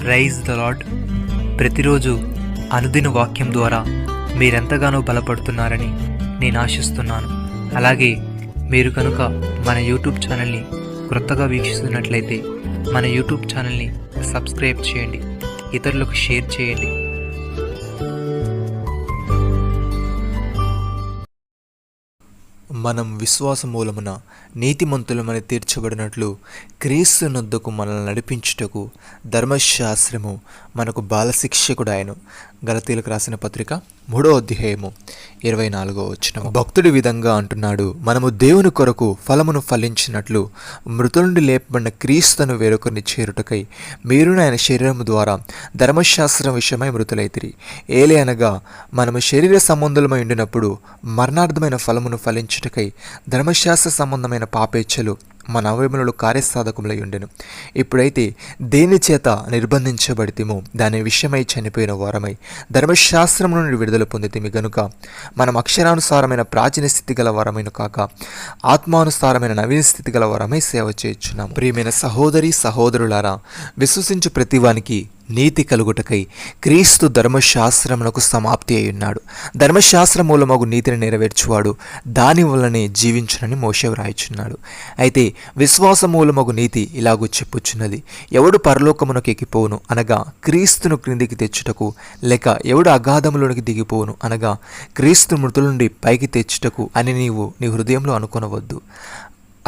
Praise the lord. ప్రతిరోజు అనుదిన వాక్యం ద్వారా మీరెంతగానో బలపడుతున్నారని నేను ఆశిస్తున్నాను. అలాగే మీరు కనుక మన యూట్యూబ్ ఛానల్ని క్రొత్తగా వీక్షిస్తున్నట్లయితే మన యూట్యూబ్ ఛానల్ని సబ్స్క్రైబ్ చేయండి, ఇతరులకు షేర్ చేయండి. మనం విశ్వాస మూలమున నీతిమంతులమని తీర్చబడినట్లు క్రీస్తు నొద్దకు మనల్ని నడిపించుటకు ధర్మశాస్త్రము మనకు బాలశిక్షకుడాయను. గలతీలకు రాసిన పత్రిక 3వ అధ్యాయము 24వ వచనం. భక్తుడి విధంగా అంటున్నాడు, మనము దేవుని కొరకు ఫలమును ఫలించినట్లు మృతుల నుండి లేపబడిన క్రీస్తును వేరొకరిని చేరుటకై మీరును ఆయన శరీరము ద్వారా ధర్మశాస్త్రం విషయమై మృతులైతిరి. ఏలే అనగా మనము శరీర సంబంధులమై ఉండినప్పుడు మరణార్థమైన ఫలమును ఫలించుటకై ధర్మశాస్త్ర సంబంధమైన పాపేచ్ఛలు మన అవయములలో కార్యసాధకములై ఉండెను. ఇప్పుడైతే దేని చేత నిర్బంధించబడితేమో దాని విషయమై చనిపోయిన వారమై ధర్మశాస్త్రము నుండి విడుదల పొందితిమి గనుక మనం అక్షరానుసారమైన ప్రాచీన స్థితి గల వారమైన కాక ఆత్మానుసారమైన నవీన స్థితి గల వారమై సేవ చేయుచున్నాము. ప్రియమైన సహోదరి సహోదరులారా, విశ్వసించు ప్రతివానికి నీతి కలుగుటకై క్రీస్తు ధర్మశాస్త్రమునకు సమాప్తి అయి ఉన్నాడు. ధర్మశాస్త్ర మూలమగు నీతిని నెరవేర్చువాడు దాని వల్లనే జీవించునని మోషే వ్రాయిచున్నాడు. అయితే విశ్వాస మూలమగు నీతి ఇలాగూ చెప్పుచున్నది, ఎవడు పరలోకమునకు ఎక్కిపోవును అనగా క్రీస్తును క్రిందికి తెచ్చుటకు, లేక ఎవడు అగాధములోనికి దిగిపోవును అనగా క్రీస్తు మృతుల నుండి పైకి తెచ్చుటకు అని నీవు నీ హృదయంలో అనుకొనవద్దు.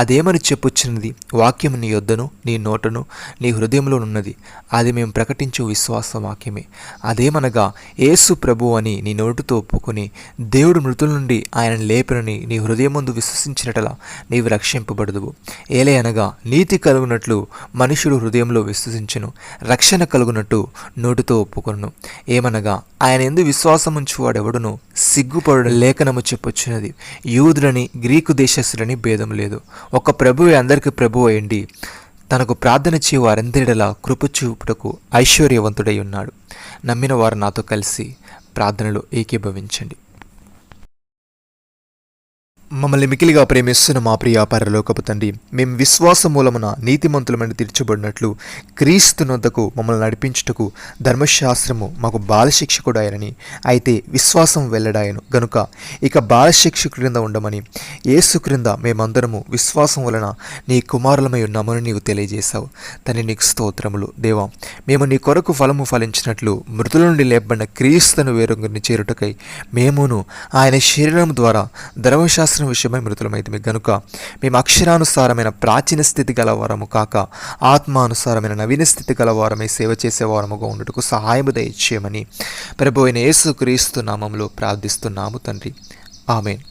అదేమని చెప్పుచున్నది, వాక్యము నీ యొద్దను నీ నోటను నీ హృదయంలో ఉన్నది, అది మేము ప్రకటించే విశ్వాస వాక్యమే. అదేమనగా యేసు ప్రభు అని నీ నోటితో ఒప్పుకొని దేవుడు మృతుల నుండి ఆయన లేపనని నీ హృదయమందు విశ్వసించినట్లా నీవు రక్షింపబడదువు. ఏలే అనగా నీతి కలుగునట్లు మనుషుడు హృదయంలో విశ్వసించును, రక్షణ కలుగునట్టు నోటితో ఒప్పుకొను. ఏమనగా ఆయన యందు విశ్వాసముంచువాడెవడును సిగ్గుపడు. లేఖనము చెప్పుచున్నది, యూదులని గ్రీకు దేశస్థులని భేదం లేదు, ఒక ప్రభువే అందరికి ప్రభు అయ్యండి, తనకు ప్రార్థన చేయు వారందరిలా కృప చూపుటకు ఐశ్వర్యవంతుడై ఉన్నాడు. నమ్మిన వారు నాతో కలిసి ప్రార్థనలో ఏకీభవించండి. మమ్మల్ని మికిలిగా ప్రేమిస్తున్న మా ప్రియ పరలోకపు తండ్రి, మేము విశ్వాస మూలమున నీతిమంతులమని తీర్చబడినట్లు క్రీస్తు నొద్దకు మమ్మల్ని నడిపించుటకు ధర్మశాస్త్రము మాకు బాలశిక్షకుడాయనని, అయితే విశ్వాసం వెల్లడాయను గనుక ఇక బాలశిక్షకు క్రింద ఉండమని, యేసు క్రింద మేమందరము విశ్వాసం వలన నీ కుమారులమై ఉన్నామని నీవు తెలియజేశావు. తండ్రి నీకు స్తోత్రములు. దేవా, మేము నీ కొరకు ఫలము ఫలించినట్లు మృతుల నుండి లేపబడిన క్రీస్తును వేరొకరిని చేరుటకై మేమును ఆయన శరీరం ద్వారా ధర్మశాస్త్రం విషయమై మృతులమైతిమి గనుక మేము అక్షరానుసారమైన ప్రాచీన స్థితి గలవారము కాక ఆత్మానుసారమైన నవీన స్థితి గలవారమై సేవ చేసేవారముగా ఉండుటకు సహాయము దయచేయమని ప్రభు అయిన యేసు క్రీస్తు నామములో ప్రార్థిస్తున్నాము తండ్రి. ఆమేన్.